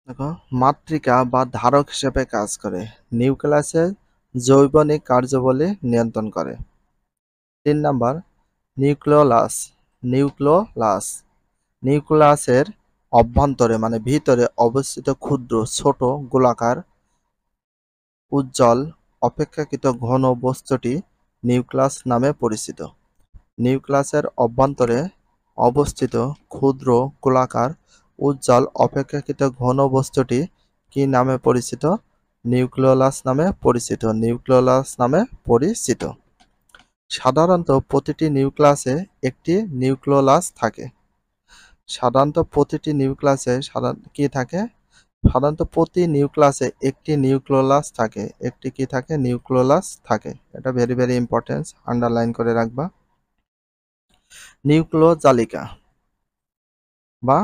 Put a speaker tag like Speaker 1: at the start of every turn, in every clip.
Speaker 1: দেখো, মাতৃকা বা ধারক হিসেবে কাজ করে, নিউক্লিয়াসের জৈবনিক কার্যাবলী নিয়ন্ত্রণ করে। 3 নাম্বার, নিউক্লিওলাস। নিউক্লিওলাস নিউক্লিয়াসের অভ্যন্তরে মানে ভিতরে অবস্থিত ক্ষুদ্র ছোট গোলাকার উজ্জ্বল অপেক্ষাকৃত ঘন বস্তুটি নিউক্লিয়াস নামে পরিচিত। নিউক্লিয়াসের অভ্যন্তরে অবস্থিত ক্ষুদ্র গোলাকার উজ্জ্বল অপেক্ষাকৃত ঘন বস্তুটি কি নামে পরিচিত? নিউক্লিওলাস নামে পরিচিত। নিউক্লিওলাস নামে পরিচিত। সাধারণত প্রতিটি নিউক্লিয়াসে একটি নিউক্লিওলাস থাকে। সাধারণত প্রতিটি নিউক্লিয়াসে কি থাকে? সাধারণত প্রতি নিউক্লিয়াসে একটি নিউক্লিওলাস থাকে। একটি কি থাকে? নিউক্লিওলাস থাকে। এটা ভেরি ভেরি ইম্পর্টেন্ট, আন্ডারলাইন করে রাখবা। নিউক্লিওজালিকা বা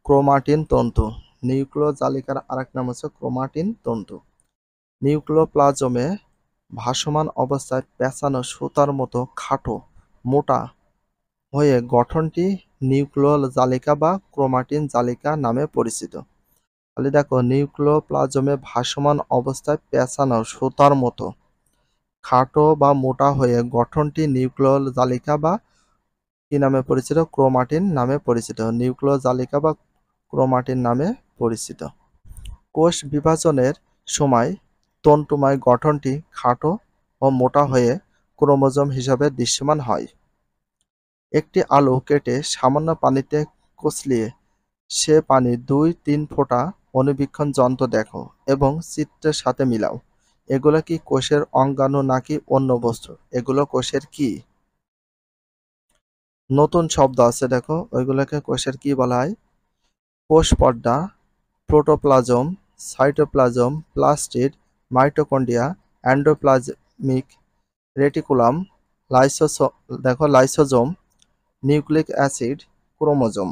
Speaker 1: ক্রোমাটিন তন্তু। নিউক্লিওজালিকার আরেক নাম হচ্ছে ক্রোমাটিন তন্তু। নিউক্লিওপ্লাজমে ভাসমান অবস্থায় পেঁচানো সুতার মতো খাটো মোটা হয়ে গঠনটি নিউক্লিওজালিকা বা ক্রোমাটিন জালিকা নামে পরিচিত। তাহলে দেখো, নিউক্লিওপ্লাজমে ভাসমান অবস্থায় পেঁচানো সুতার মতো খাটো বা মোটা হয়ে গঠনটি নিউক্লিওজালিকা বা কি নামে পরিচিত? ক্রোমাটিন নামে পরিচিত। নিউক্লিওজালিকা বা ক্রোমাটিন নামে পরিচিত। কোষ বিভাজনের সময় তন্তুময় গঠনটি খাটো ও মোটা হয়ে ক্রোমোজোম হিসাবে দৃশ্যমান হয়। একটি আলু কেটে সামান্য পানিতে কচলিয়ে সে পানি 2-3 ফোঁটা অণুবীক্ষণ যন্ত্র দেখো এবং চিত্রের সাথে মিলাও। এগুলো কি কোষের অঙ্গাণু নাকি অন্য বস্তু? এগুলো কোষের কি? নতুন শব্দ আছে দেখো, ওইগুলোকে কোষের কি বলা হয়? কোষ পর্দা, protoplasm, cytoplasm, plastid, mitochondria, endoplasmic reticulum, lysosome, nucleic acid, chromosome.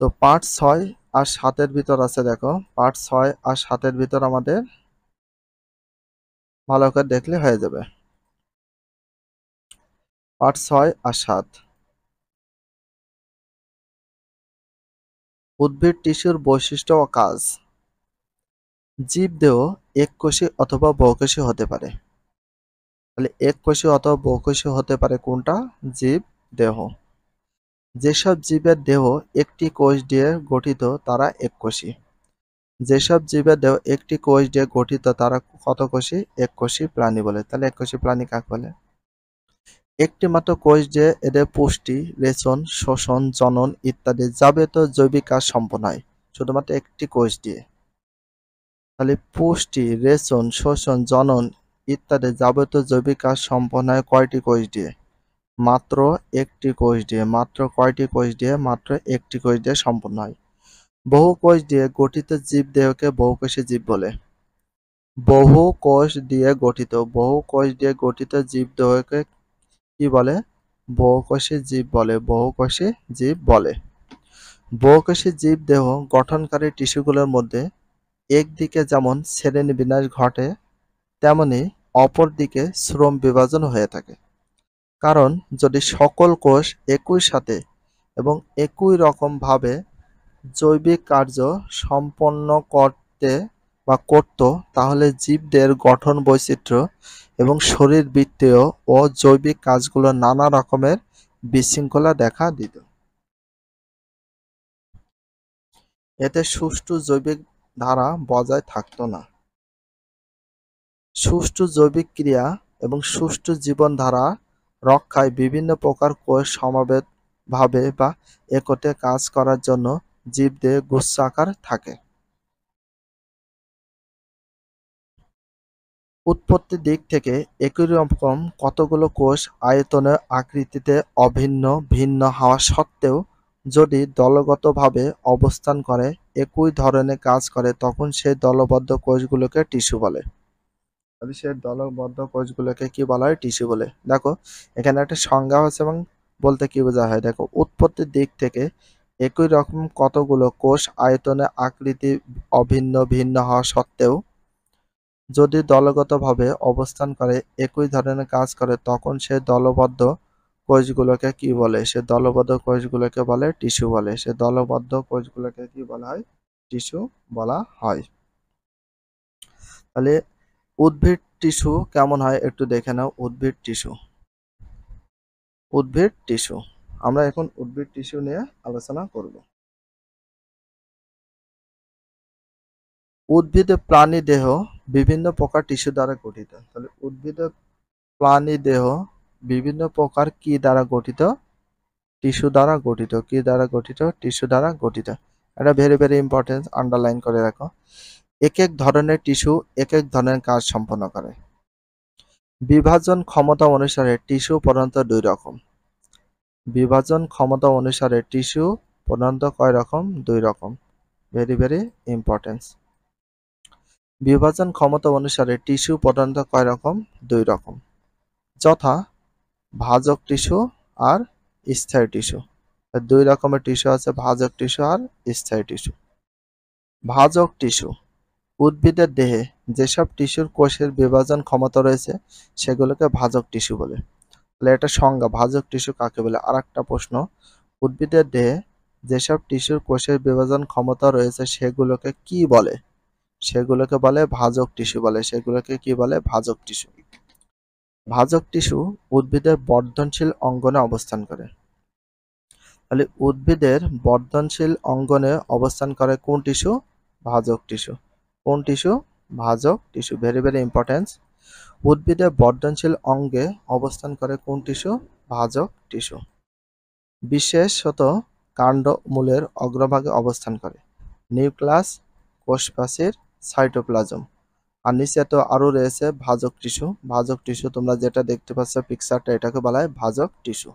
Speaker 1: তো পার্ট 6 আর 7-এর ভিতর আছে দেখো, পার্ট 6 আর 7-এর ভিতর আমাদের ভালো করে দেখলে হয়ে যাবে। পার্ট 6 আর 7, উদ্ভিদ টিস্যুর বৈশিষ্ট্য ও কাজ। জীবদেহ এককোষী অথবা বহুকোষী হতে পারে। তাহলে এককোষী অথবা বহুকোষী হতে পারে কোনটা? জীব দেহ। যেসব জীবের দেহ একটি কোষ দিয়ে গঠিত তারা এককোষী। যেসব জীবের দেহ একটি কোষ দিয়ে গঠিত তারা কত কোষী? এককোষী প্রাণী বলে। তাহলে এককোষী প্রাণী কাকে বলে? একটি মাত্র কোষ দিয়ে এদের পুষ্টি, রেচন, শোষণ, জনন ইত্যাদি যাবতীয় জৈবিক কাজ সম্পন্ন হয় শুধুমাত্র একটি কোষ দিয়ে। তাহলে পুষ্টি, রেচন, শোষণ, জনন ইত্যাদি যাবতীয় জৈবিক কাজ সম্পন্ন হয় কয়টি কোষ দিয়ে? মাত্র একটি কোষ দিয়ে। মাত্র কয়টি কোষ দিয়ে? মাত্র একটি কোষ দিয়ে সম্পন্ন হয়। বহু কোষ দিয়ে গঠিত জীব দেহকে বহুকোষী জীব বলে। বহু কোষ দিয়ে গঠিত, বহু কোষ দিয়ে গঠিত জীব দেহকে কি বলে? বহুকোষী জীব বলে। বহুকোষী জীব বলে। বহুকোষী জীব দেহ গঠনকারী টিস্যুগুলোর মধ্যে একদিকে যেমন শ্রেণীবিন্যাস ঘটে, তেমনি অপর দিকে শ্রম বিভাজন হয়ে থাকে। কারণ যদি সকল কোষ একই সাথে এবং একই রকমভাবে জৈবিক কার্য সম্পন্ন করত, তাহলে জীবদের গঠন বৈচিত্র্য এবং শরীরবৃত্তীয় ও জৈবিক কাজগুলো নানা রকমের বিশৃঙ্খলা দেখা দিত। এতে সুষ্ঠু জৈবিক ধারা বজায় থাকত না। সুষ্ঠু জৈবিক ক্রিয়া এবং সুষ্ঠু জীবনধারা রক্ষায় বিভিন্ন প্রকার কোষ সমবেতভাবে বা একত্রে কাজ করার জন্য জীবদেহ গুচ্ছাকার থাকে। উৎপত্তির দিক থেকে একই রকম কতগুলো কোষ আয়তনে আকৃতিতে অভিন্ন ভিন্ন হওয়া সত্ত্বেও যদি দলগতভাবে অবস্থান করে, একই ধরনের কাজ করে, তখন সেই দলবদ্ধ কোষগুলোকে টিস্যু বলে। সেই দলবদ্ধ কোষগুলোকে কি বলা হয়? টিস্যু বলে। দেখো, এখানে একটা সংজ্ঞা আছে এবং বলতে কি বোঝা হয় দেখো, উৎপত্তির দিক থেকে একই রকম কতগুলো কোষ আয়তনে আকৃতি অভিন্ন ভিন্ন হওয়া সত্ত্বেও যদি দলগতভাবে অবস্থান করে, একই ধরনের কাজ করে, তখন সে দলবদ্ধ কোষগুলোকে কি বলে? সে দলবদ্ধ কোষগুলোকে বলে টিস্যু বলে। সে দলবদ্ধ কোষগুলোকে কি বলা হয়? টিস্যু বলা হয়। তাহলে উদ্ভিদ টিস্যু কেমন হয় একটু দেখে নাও। উদ্ভিদ টিস্যু, উদ্ভিদ টিস্যু, আমরা এখন উদ্ভিদ টিস্যু নিয়ে আলোচনা করব। উদ্ভিদের প্রাণী দেহ বিভিন্ন প্রকার টিস্যু দ্বারা গঠিত। তাহলে উদ্ভিদের প্রাণী দেহ বিভিন্ন প্রকার কি দ্বারা গঠিত? টিস্যু দ্বারা গঠিত। কি দ্বারা গঠিত? টিস্যু দ্বারা গঠিত। এটা ভেরি ভেরি ইম্পর্টেন্ট, আন্ডারলাইন করে রাখো। এক এক ধরনের টিস্যু এক এক ধরনের কাজ সম্পন্ন করে। বিভাজন ক্ষমতা অনুসারে টিস্যু প্রধানত দুই রকম। বিভাজন ক্ষমতা অনুসারে টিস্যু প্রধানত কয় রকম? দুই রকম। Very very important. বিভাজন ক্ষমতা অনুসারে টিস্যু প্রধানত কয় রকম? দুই রকম, যথা ভাজক টিস্যু আর স্থায়ী টিস্যু। দুই রকমের টিস্যু আছে, ভাজক টিস্যু আর স্থায়ী টিস্যু। ভাজক টিস্যু উদ্ভিদের দেহে যেসব টিস্যুর কোষের বিভাজন ক্ষমতা রয়েছে সেগুলোকে ভাজক টিস্যু বলে। তাহলে এটা সংজ্ঞা, ভাজক টিস্যু কাকে বলে। আর একটা প্রশ্ন, উদ্ভিদের দেহে যেসব টিস্যুর কোষের বিভাজন ক্ষমতা রয়েছে সেগুলোকে কি বলে? সেগুলোকে বলে ভাজক টিস্যু বলে। সেগুলোকে কি বলে? ভাজক টিস্যু। ভাজক টিস্যু উদ্ভিদের বর্ধনশীল অঙ্গনে অবস্থান করে। তাহলে উদ্ভিদের বর্ধনশীল অঙ্গনে অবস্থান করে কোন টিস্যু? ভাজক টিস্যু। কোন টিস্যু? ভাজক টিস্যু। Very very important. উদ্ভিদের বর্ধনশীল অঙ্গে অবস্থান করে কোন টিস্যু? ভাজক টিস্যু। বিশেষত কাণ্ড মূলের অগ্রভাগে অবস্থান করে। Nucleus, কোষপ্রাচীর, cytoplasm. আর নিচে তো আরো রয়েছে ভাজক টিস্যু। ভাজক টিস্যু তোমরা যেটা দেখতে পাচ্ছ পিকচারটা, এটাকে বলা হয় ভাজক টিস্যু।